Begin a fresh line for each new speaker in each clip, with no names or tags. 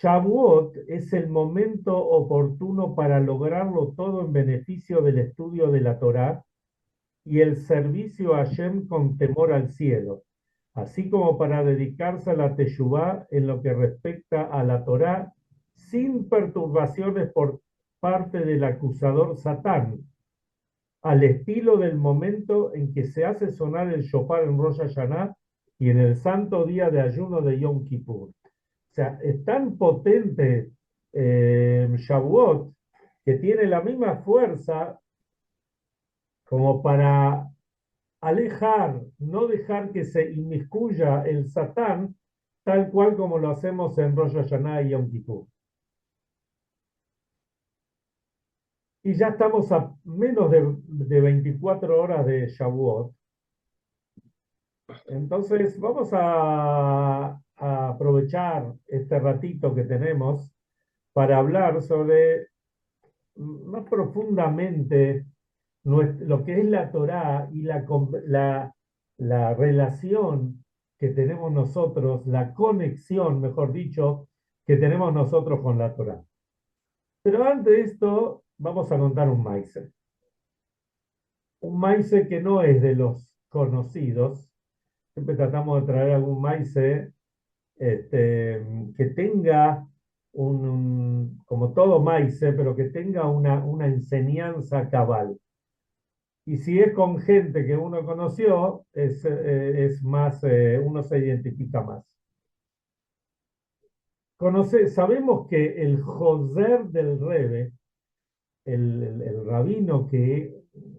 Shavuot es el momento oportuno para lograrlo todo en beneficio del estudio de la Torá y el servicio a Hashem con temor al cielo, así como para dedicarse a la Teshuvá en lo que respecta a la Torá sin perturbaciones por parte del acusador Satán, al estilo del momento en que se hace sonar el shofar en Rosh Hashanah y en el santo día de ayuno de Yom Kippur. O sea, es tan potente Shavuot que tiene la misma fuerza como para alejar, no dejar que se inmiscuya el Satán, tal cual como lo hacemos en Rosh Hashanah y Yom Kippur. Y ya estamos a menos de 24 horas de Shavuot. Entonces, vamos a aprovechar este ratito que tenemos para hablar sobre más profundamente lo que es la Torá y la relación que tenemos nosotros, la conexión, mejor dicho, que tenemos nosotros con la Torá. Pero antes de esto, vamos a contar un maíz. Un maíz que no es de los conocidos. Siempre tratamos de traer algún maíz que tenga como todo maíz, pero que tenga una enseñanza cabal. Y si es con gente que uno conoció, es más, uno se identifica más. Sabemos que el Joser del Rebe, el rabino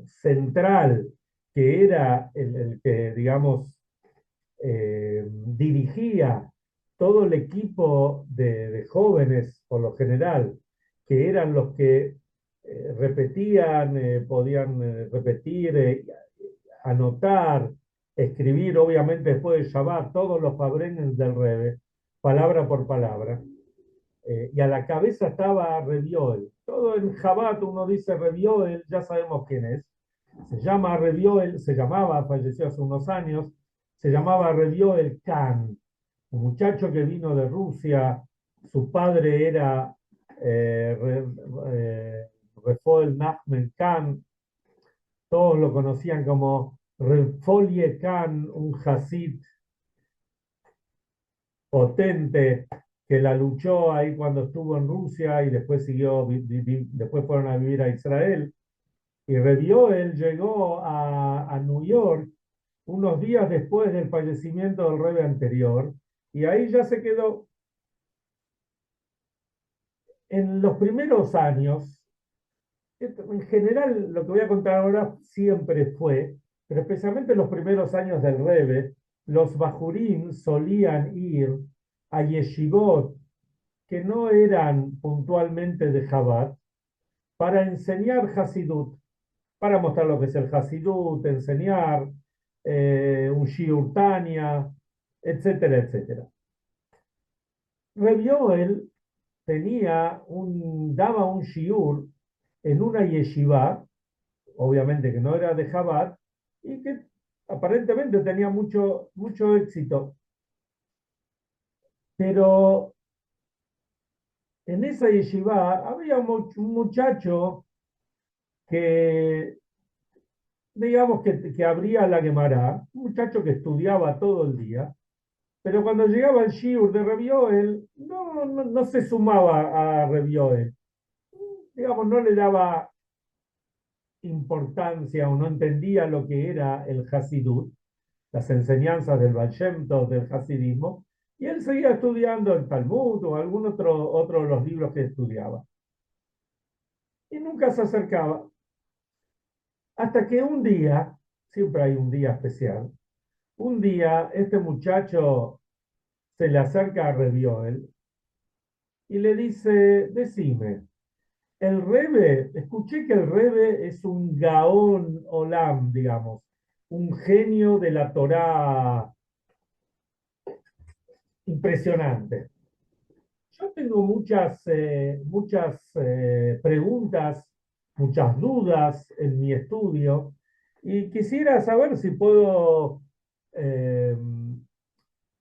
central, que era el que, digamos, dirigía todo el equipo de jóvenes, por lo general, que eran los que repetían, podían repetir, anotar, escribir, obviamente después de Shabbat, todos los fabrenes del Rebbe, palabra por palabra. Y a la cabeza estaba Rebioel. Todo en Shabbat uno dice Rebioel, ya sabemos quién es. Se llama Rebioel, se llamaba, falleció hace unos años, se llamaba Rebioel Khan, un muchacho que vino de Rusia, su padre era Refoel Nachman Khan, todos lo conocían como Refolie Khan, un Hasid potente que la luchó ahí cuando estuvo en Rusia y después después fueron a vivir a Israel. Y Revió, él llegó a New York unos días después del fallecimiento del rebe anterior y ahí ya se quedó. En los primeros años, en general lo que voy a contar ahora siempre fue, pero especialmente en los primeros años del rebe, los bajurim solían ir a yeshivot que no eran puntualmente de Chabad para enseñar Hasidut, para mostrar lo que es el Hasidut, enseñar un Shiur Tanya, etcétera, etcétera. Reb Yoel daba un Shiur en una yeshiva, obviamente que no era de Chabad, y que aparentemente tenía mucho, mucho éxito. Pero en esa yeshiva había un muchacho que, digamos, que abría la Gemara, un muchacho que estudiaba todo el día, pero cuando llegaba el Shiur de Rebioel, no se sumaba a Rebioel. Digamos, no le daba importancia o no entendía lo que era el Hasidut, las enseñanzas del Baal Shem Tov, del Hasidismo, y él seguía estudiando el Talmud o algún otro de los libros que estudiaba. Y nunca se acercaba. Hasta que un día, siempre hay un día especial, un día este muchacho se le acerca a Rebioel y le dice, decime, el Rebe, escuché que el Rebe es un Gaón Olam, digamos, un genio de la Torá impresionante. Yo tengo muchas preguntas, muchas dudas en mi estudio y quisiera saber eh,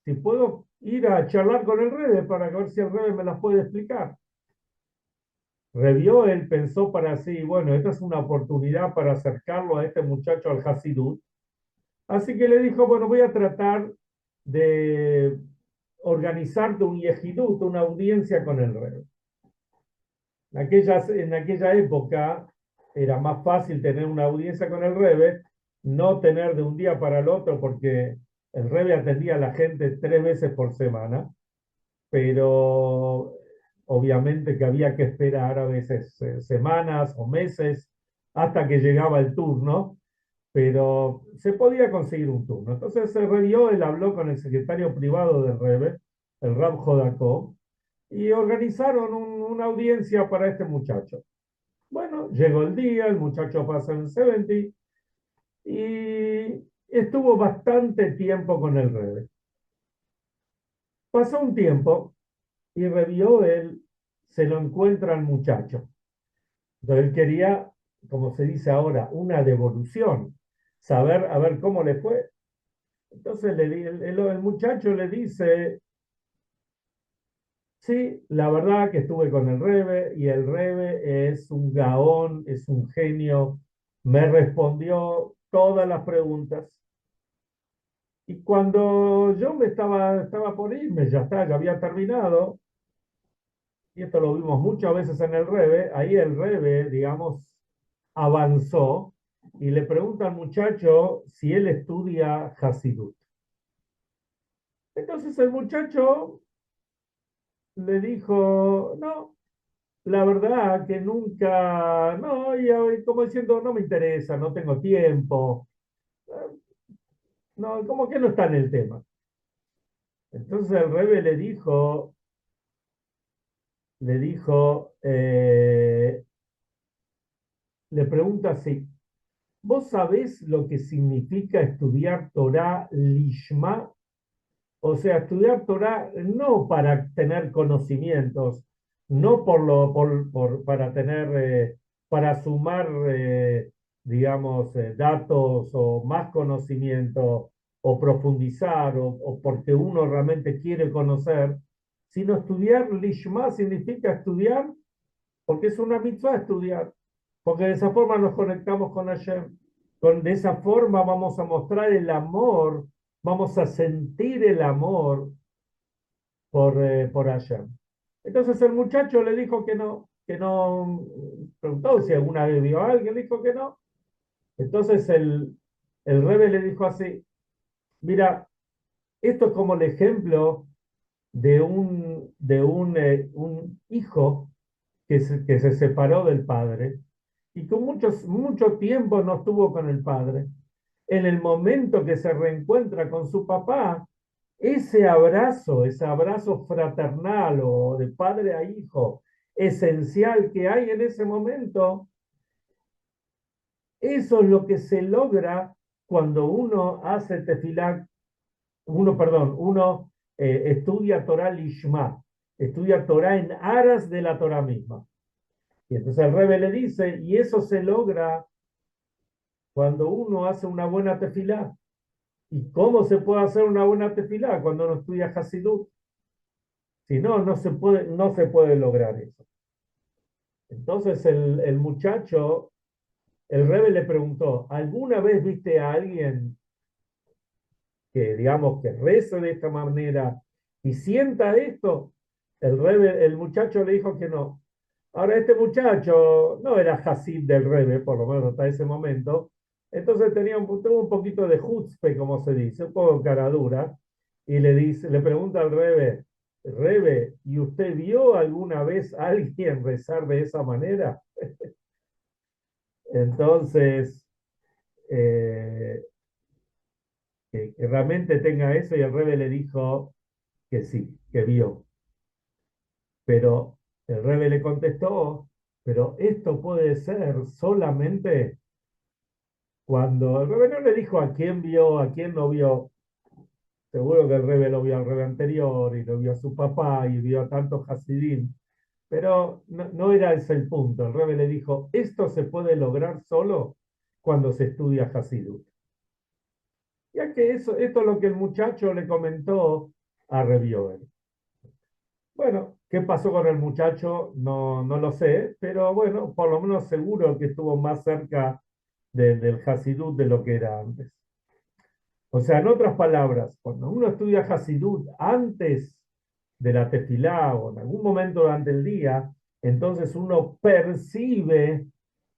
si puedo ir a charlar con el Rebe para ver si el Rebe me las puede explicar. Revió, él pensó para sí, bueno, esta es una oportunidad para acercarlo a este muchacho al Hasidut. Así que le dijo, bueno, voy a tratar de organizarte un yejidut, una audiencia con el Rebe. En aquella época era más fácil tener una audiencia con el Rebe, no tener de un día para el otro, porque el Rebe atendía a la gente 3 veces por semana, pero obviamente que había que esperar a veces semanas o meses hasta que llegaba el turno, pero se podía conseguir un turno. Entonces se revió, él habló con el secretario privado del Rebe, el Rab Jodakov, y organizaron una audiencia para este muchacho. Bueno, llegó el día, el muchacho pasa en 70 y estuvo bastante tiempo con el Rebe. Pasó un tiempo y revió él, se lo encuentra al muchacho. Entonces él quería, como se dice ahora, una devolución, saber a ver cómo le fue. Entonces el muchacho le dice, sí, la verdad que estuve con el Rebe y el Rebe es un gaón, es un genio, me respondió todas las preguntas. Y cuando yo estaba por irme, ya está, ya había terminado, y esto lo vimos muchas veces en el Rebe, ahí el Rebe, digamos, avanzó y le pregunta al muchacho si él estudia Hasidut. Entonces el muchacho le dijo, no, la verdad que nunca, no, y como diciendo, no me interesa, no tengo tiempo, no, como que no está en el tema. Entonces el Rebe le pregunta así, ¿vos sabés lo que significa estudiar Torah Lishma? O sea, estudiar Torah no para tener conocimientos, no para tener, para sumar, digamos, datos o más conocimiento o profundizar o porque uno realmente quiere conocer, sino estudiar Lishma significa estudiar porque es una mitzvah estudiar, porque de esa forma nos conectamos con Hashem, de esa forma vamos a mostrar el amor, vamos a sentir el amor por Hashem. Entonces el muchacho le dijo que no, preguntó si alguna vez vio a alguien, le dijo que no. Entonces el Rebe le dijo así, mira, esto es como el ejemplo un hijo que se separó del padre y con mucho tiempo no estuvo con el padre. En el momento que se reencuentra con su papá, ese abrazo fraternal o de padre a hijo, esencial que hay en ese momento, eso es lo que se logra cuando uno hace tefilá, uno estudia Torah Lishma, estudia Torah en aras de la Torah misma. Y entonces el Rebbe le dice, y eso se logra cuando uno hace una buena tefilá. ¿Y cómo se puede hacer una buena tefilá cuando uno estudia Hasidut? Si no, no se puede lograr eso. Entonces el muchacho, el Rebbe le preguntó, ¿alguna vez viste a alguien que, digamos, que reza de esta manera y sienta esto? El muchacho le dijo que no. Ahora, este muchacho no era Hasid del Rebbe, por lo menos hasta ese momento, entonces tuvo un poquito de chutzpe, como se dice, un poco de cara dura, y le pregunta al Rebbe, Rebbe, ¿y usted vio alguna vez a alguien rezar de esa manera? Entonces, eh, que realmente tenga eso, y el Rebbe le dijo que sí, que vio. Pero el Rebbe le contestó, pero esto puede ser solamente cuando el Rebbe no le dijo a quién vio, a quién no vio. Seguro que el Rebbe lo vio al Rebbe anterior y lo vio a su papá y vio a tantos Hasidim, pero no era ese el punto. El Rebbe le dijo, esto se puede lograr solo cuando se estudia Hasidut. Ya que esto es lo que el muchacho le comentó, a Reb Yoel. Bueno, ¿qué pasó con el muchacho? No, no lo sé, pero bueno, por lo menos seguro que estuvo más cerca del Hasidut de lo que era antes. O sea, en otras palabras, cuando uno estudia Hasidut antes de la tefilá o en algún momento durante el día, entonces uno percibe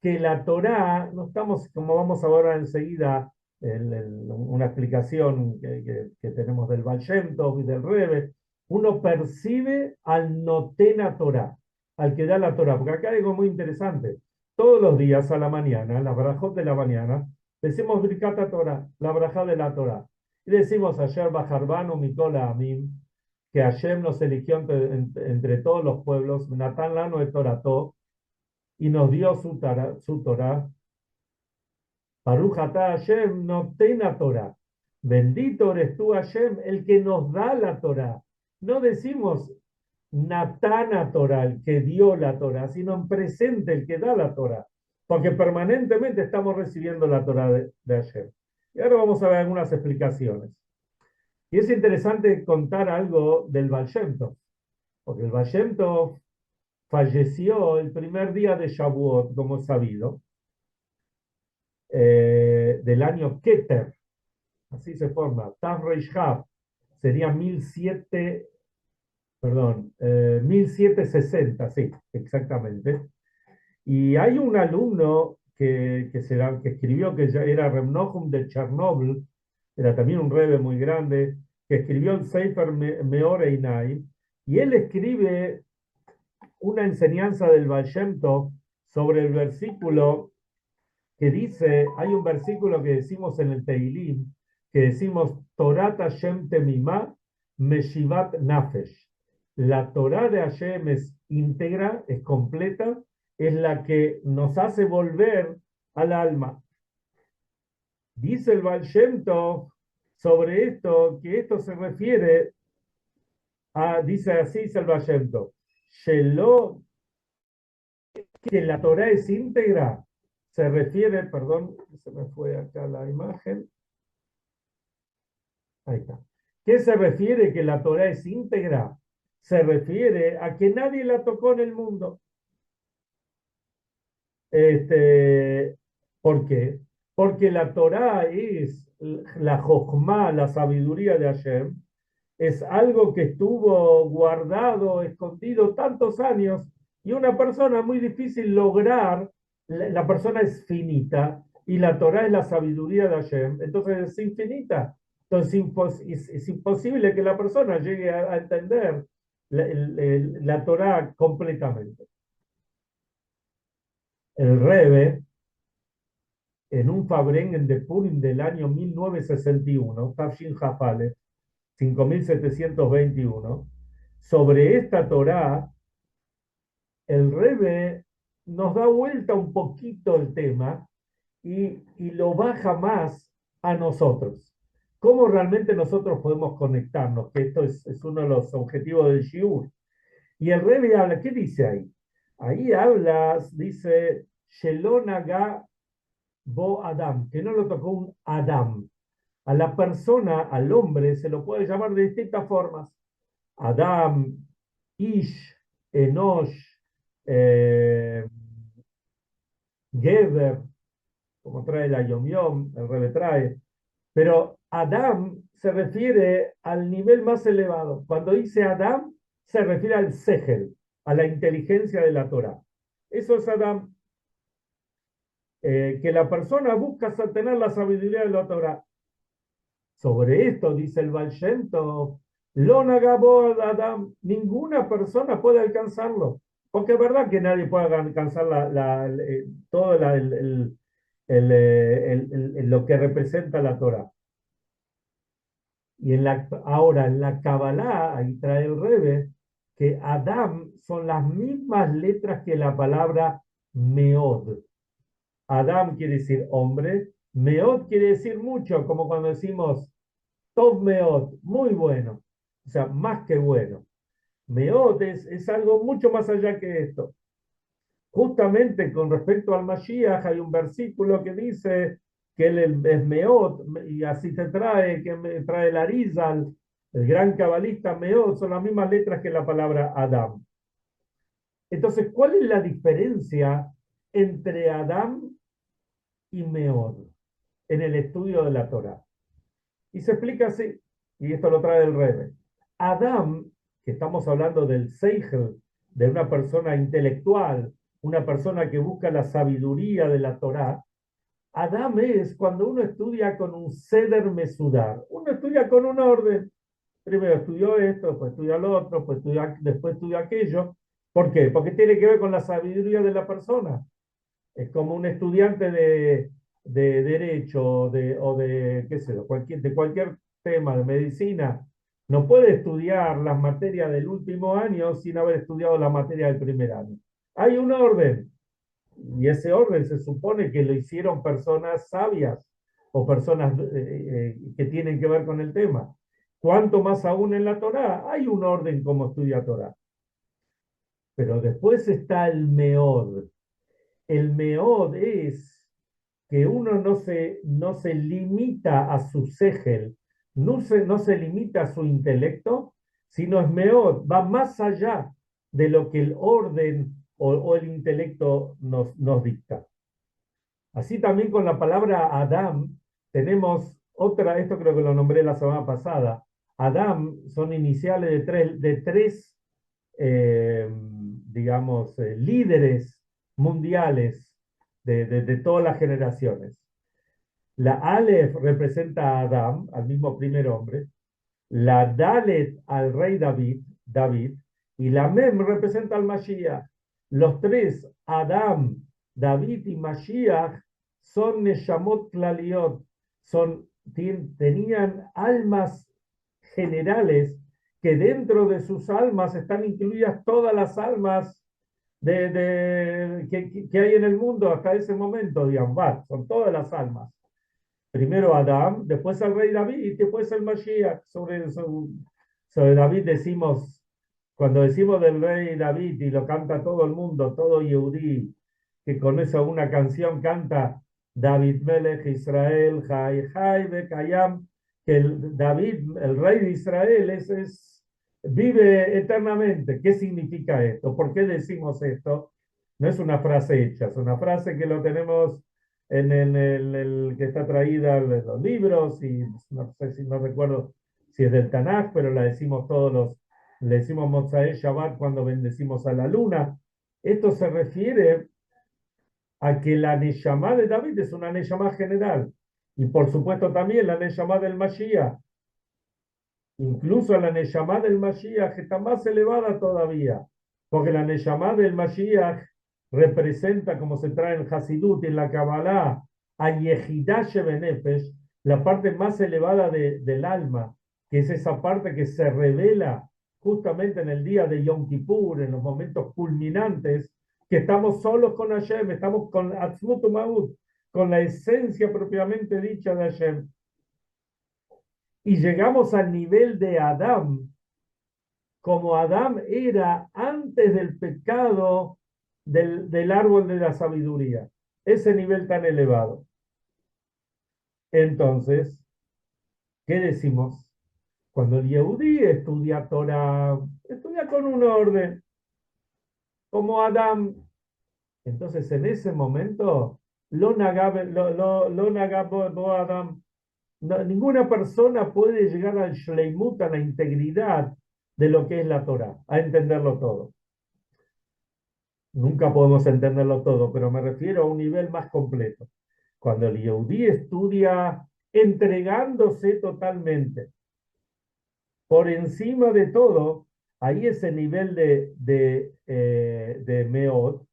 que la Torá, no estamos, como vamos a ver ahora enseguida, una explicación que tenemos del Baal Shem Tov y del Rebe, uno percibe al Notena Torá, al que da la Torá, porque acá hay algo muy interesante. Todos los días a la mañana, en las brajot de la mañana, decimos Birkat Torah, la braja de la Torah. Y decimos ayer Bajarbanu Mitola Amim, que Hashem nos eligió entre todos los pueblos, Natán Lano de Torató, y nos dio su Torah. Baruch atah Hashem notena Torah. Bendito eres tú, Hashem, el que nos da la Torah. No decimos Natana Torah, el que dio la Torah, sino en presente el que da la Torah. Porque permanentemente estamos recibiendo la Torah de Hashem. Y ahora vamos a ver algunas explicaciones. Y es interesante contar algo del Baal Shem Tov, porque el Baal Shem Tov falleció el primer día de Shavuot, como es sabido, del año Keter, así se forma, Tav Reish Hav, sería 1007, perdón, 1760, sí, exactamente. Y hay un alumno que escribió, que ya era Reb Nochum de Chernóbil, era también un rebe muy grande, que escribió el Sefer Meor Einai, y él escribe una enseñanza del Baal Shem Tov sobre el versículo que dice, hay un versículo que decimos en el Teilim, que decimos, Torat Hashem Temimá Meshivat Nafesh. La Torah de Hashem es íntegra, es completa, es la que nos hace volver al alma. Dice el Baal Shem Tov sobre esto, que esto se refiere a, dice así, dice el Baal Shem Tov, Shelo, que la Torah es íntegra, se refiere, perdón, se me fue acá la imagen, ahí está. ¿Qué se refiere que la Torah es íntegra? Se refiere a que nadie la tocó en el mundo. ¿Por qué? Porque la Torah es la Jochma, la sabiduría de Hashem, es algo que estuvo guardado, escondido tantos años, y una persona muy difícil lograr, la persona es finita, y la Torah es la sabiduría de Hashem, entonces es infinita. Entonces es imposible que la persona llegue a entender la Torah completamente. El Rebe, en un Fabrengen de Purim del año 1961, Tafshin Jafale, 5721, sobre esta Torá, el Rebe nos da vuelta un poquito el tema y lo baja más a nosotros. ¿Cómo realmente nosotros podemos conectarnos? Que esto es uno de los objetivos del Shiur. Y el Rebe habla, ¿qué dice ahí? Ahí habla, dice, Shelonaga bo Adam, que no lo tocó un Adam. A la persona, al hombre, se lo puede llamar de distintas formas. Adam, Ish, Enosh, eh, Geber, como trae la Yom Yom, el Rebe trae. Pero Adam se refiere al nivel más elevado. Cuando dice Adam, se refiere al Segel, a la inteligencia de la Torah. Eso es Adam. Que la persona busca tener la sabiduría de la Torah. Sobre esto dice el Baal Shem Tov, Lo nagabo Adam, ninguna persona puede alcanzarlo, porque es verdad que nadie puede alcanzar todo lo que representa la Torah. Y ahora en la Kabbalah, ahí trae el Rebe, que Adam son las mismas letras que la palabra Meod. Adam quiere decir hombre, Meod quiere decir mucho, como cuando decimos Tov Meod, muy bueno, o sea, más que bueno. Meod es algo mucho más allá que esto. Justamente con respecto al Mashiach hay un versículo que dice que él es Meod, y así te trae, que me trae el Arizal, El gran cabalista Meod son las mismas letras que la palabra Adam. Entonces, ¿cuál es la diferencia entre Adam y Meod en el estudio de la Torá? Y se explica así, y esto lo trae el Rebbe. Adam, que estamos hablando del Seichel, de una persona intelectual, una persona que busca la sabiduría de la Torá, Adam es cuando uno estudia con un Seder Mesudar, uno estudia con un orden. Primero estudió esto, después estudia lo otro, después estudia aquello. ¿Por qué? Porque tiene que ver con la sabiduría de la persona. Es como un estudiante de derecho o de, qué sé yo, de cualquier tema de medicina. No puede estudiar las materias del último año sin haber estudiado la materia del primer año. Hay un orden, y ese orden se supone que lo hicieron personas sabias o personas que tienen que ver con el tema. Cuanto más aún en la Torá, hay un orden como estudia Torá. Pero después está el Meod. El Meod es que uno no se limita a su segel, no se limita a su intelecto, sino es Meod, va más allá de lo que el orden o el intelecto nos dicta. Así también con la palabra Adam tenemos otra, esto creo que lo nombré la semana pasada. Adam son iniciales de tres digamos, líderes mundiales de todas las generaciones. La Aleph representa a Adam, al mismo primer hombre, la Dalet al rey David, y la Mem representa al Mashiach. Los tres, Adam, David y Mashiach, son Neshamot Klaliot, tenían almas generales que dentro de sus almas están incluidas todas las almas que hay en el mundo hasta ese momento, digamos, son todas las almas. Primero Adam, después el rey David y después el Mashiach. Sobre David decimos, cuando decimos del rey David y lo canta todo el mundo, todo Yehudí, que con eso una canción canta David Melech Israel, Jai Jai Bekayam, que David, el rey de Israel, vive eternamente. ¿Qué significa esto? ¿Por qué decimos esto? No es una frase hecha, es una frase que lo tenemos el que está traída en los libros, y no sé si no recuerdo si es del Tanaj, pero la decimos le decimos Mozae Shabbat cuando bendecimos a la luna. Esto se refiere a que la Neshama de David es una Neshama general, y por supuesto también la Neshama del Mashiach. Incluso la Neshama del Mashiach está más elevada todavía, porque la Neshama del Mashiach representa, como se trae en Hasidut, en la Kabbalah, a Yehidah Shebenefesh, la parte más elevada del alma, que es esa parte que se revela justamente en el día de Yom Kippur, en los momentos culminantes, que estamos solos con Hashem, estamos con Atzmut U'Maut, con la esencia propiamente dicha de Hashem. Y llegamos al nivel de Adam, como Adam era antes del pecado del árbol de la sabiduría. Ese nivel tan elevado. Entonces, ¿qué decimos? Cuando el Yehudí estudia Torah, estudia con un orden, como Adam. Entonces, en ese momento, lo nagabo Adam. No, ninguna persona puede llegar al shleimut, a la integridad de lo que es la Torah, a entenderlo todo. Nunca podemos entenderlo todo, pero me refiero a un nivel más completo. Cuando el Yehudí estudia entregándose totalmente, por encima de todo, ahí ese nivel de Meod,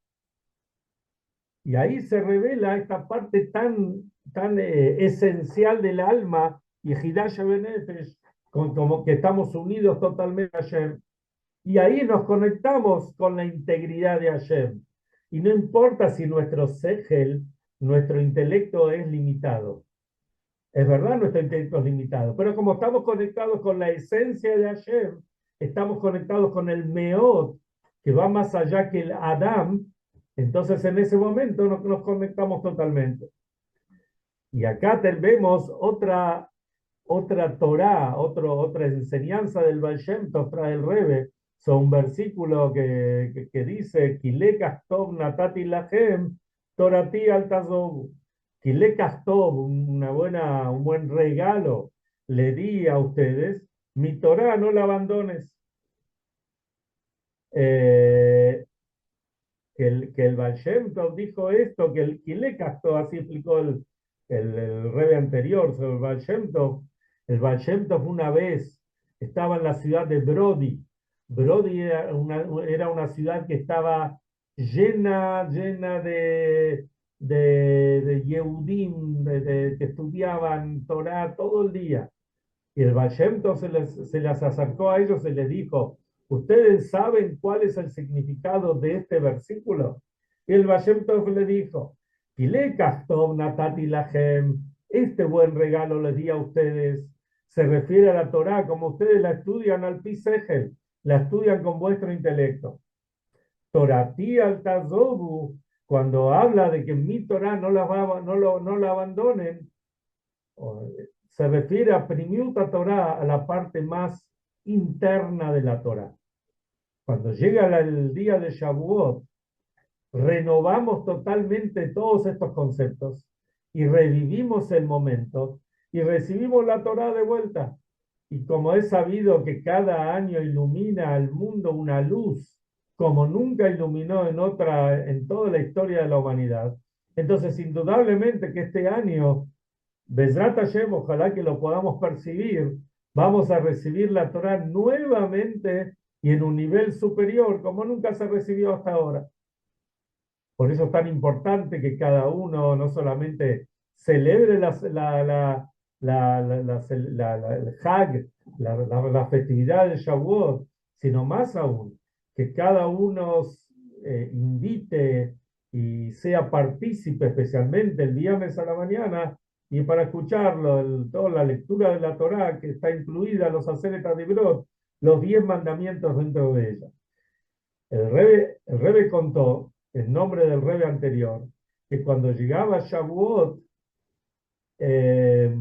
y ahí se revela esta parte tan esencial del alma, y Hidash Benefesh, como que estamos unidos totalmente a Hashem. Y ahí nos conectamos con la integridad de Hashem. Y no importa si nuestro segel, nuestro intelecto es limitado. Es verdad, nuestro intelecto es limitado. Pero como estamos conectados con la esencia de Hashem, estamos conectados con el Meod, que va más allá que el Adam, entonces en ese momento nos conectamos totalmente. Y acá vemos otra Torá, otra enseñanza del Baal Shem Tov trae el Rebbe, son un versículo que dice, Kilekach tov natati lachem, torati al tazobu. Kilekach tov, un buen regalo le di a ustedes, mi Torá no la abandones. Eh, que el Baal Shem Tov dijo esto, que el Kilekach Tov, así explicó el Rebbe anterior sobre el Baal Shem Tov. El Baal Shem Tov una vez estaba en la ciudad de Brody. Brody era una ciudad que estaba llena de Yehudim, que estudiaban Torah todo el día. Y el Baal Shem Tov se les acercó a ellos y les dijo, ¿ustedes saben cuál es el significado de este versículo? Y el Baal Shem Tov le dijo, Kilekach tov natati lachem, este buen regalo les di a ustedes, se refiere a la Torá, como ustedes la estudian al pi sechel, la estudian con vuestro intelecto. Torati al tazobu, cuando habla de que mi Torá no la abandonen, se refiere a Primiuta Torah, a la parte más interna de la Torah. Cuando llega el día de Shavuot, renovamos totalmente todos estos conceptos y revivimos el momento y recibimos la Torah de vuelta. Y como es sabido que cada año ilumina al mundo una luz como nunca iluminó en toda la historia de la humanidad, entonces indudablemente que este año Bezrat Hashem, ojalá que lo podamos percibir, vamos a recibir la Torah nuevamente y en un nivel superior, como nunca se recibió hasta ahora. Por eso es tan importante que cada uno no solamente celebre el Hag, la festividad de Shavuot, sino más aún, que cada uno invite y sea partícipe, especialmente el viernes a la mañana, y para escucharlo, toda la lectura de la Torá que está incluida en los Aseret Adibrot, los 10 mandamientos dentro de ella. El Rebbe contó, en nombre del Rebbe anterior, que cuando llegaba Shavuot, eh,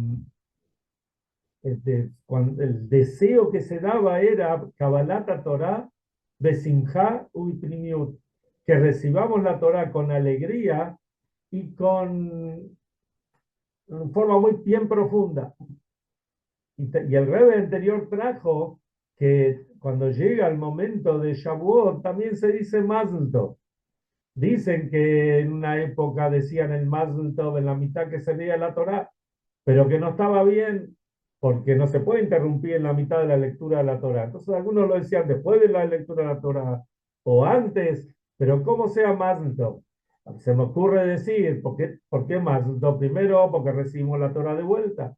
el deseo que se daba era Kabbalat Torah, Besimha Uiprimiut, que recibamos la Torah con alegría y con forma muy bien profunda. Y el Rebbe anterior trajo que cuando llega el momento de Shavuot también se dice Mazel Tov. Dicen que en una época decían el Mazel Tov en la mitad que se leía la Torá, pero que no estaba bien porque no se puede interrumpir en la mitad de la lectura de la Torá. Entonces algunos lo decían después de la lectura de la Torá o antes, pero como sea Mazel Tov. Se me ocurre decir, ¿por qué Mazel Tov primero? Porque recibimos la Torá de vuelta.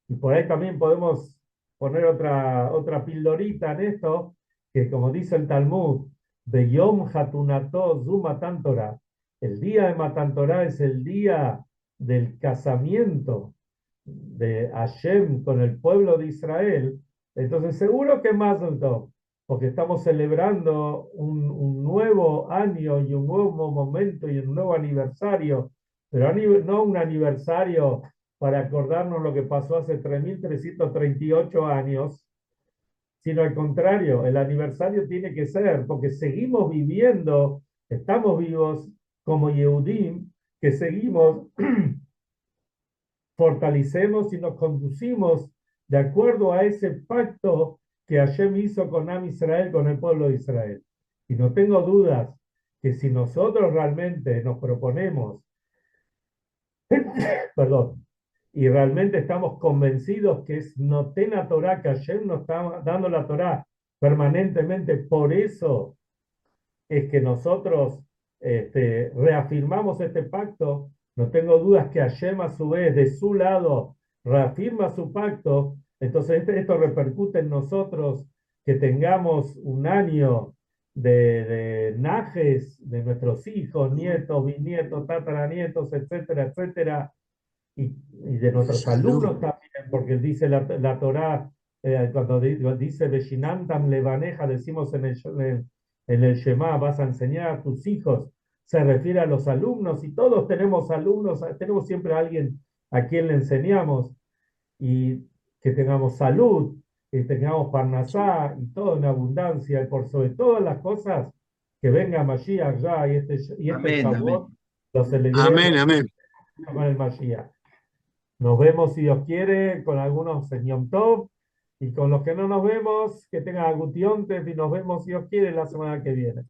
Y por ahí también podemos poner otra pildorita en esto, que como dice el Talmud, de Yom Hatunato Zu Matan Torah, el día de Matan Torah es el día del casamiento de Hashem con el pueblo de Israel. Entonces seguro que Mazel Tov, porque estamos celebrando un nuevo año y un nuevo momento y un nuevo aniversario, pero no un aniversario para acordarnos lo que pasó hace 3.338 años, sino al contrario, el aniversario tiene que ser, porque seguimos viviendo, estamos vivos como Yehudim, que seguimos, fortalecemos y nos conducimos de acuerdo a ese pacto que Hashem hizo con Am Israel, con el pueblo de Israel. Y no tengo dudas que si nosotros realmente nos proponemos, perdón, y realmente estamos convencidos que es Notena Torah, que Hashem nos está dando la Torah permanentemente, por eso es que nosotros reafirmamos este pacto. No tengo dudas que Hashem a su vez, de su lado, reafirma su pacto. Entonces esto repercute en nosotros que tengamos un año de najes de nuestros hijos, nietos, bisnietos, tataranietos, etcétera, etcétera, y de nuestros alumnos también, porque dice la Torá, cuando dice Beshinantam Levaneja, decimos en el Shema, vas a enseñar a tus hijos, se refiere a los alumnos, y todos tenemos alumnos, tenemos siempre a alguien a quien le enseñamos, y que tengamos salud, que tengamos parnasá y todo en abundancia, y por sobre todas las cosas, que venga Mashiach ya y este
Amén, amén.
Shavuot lo
Amén,
celebremos
amén.
con el Mashiach. Nos vemos, si Dios quiere, con algunos en Yom Tov, y con los que no nos vemos, que tengan algún tionte, y nos vemos, si Dios quiere, la semana que viene.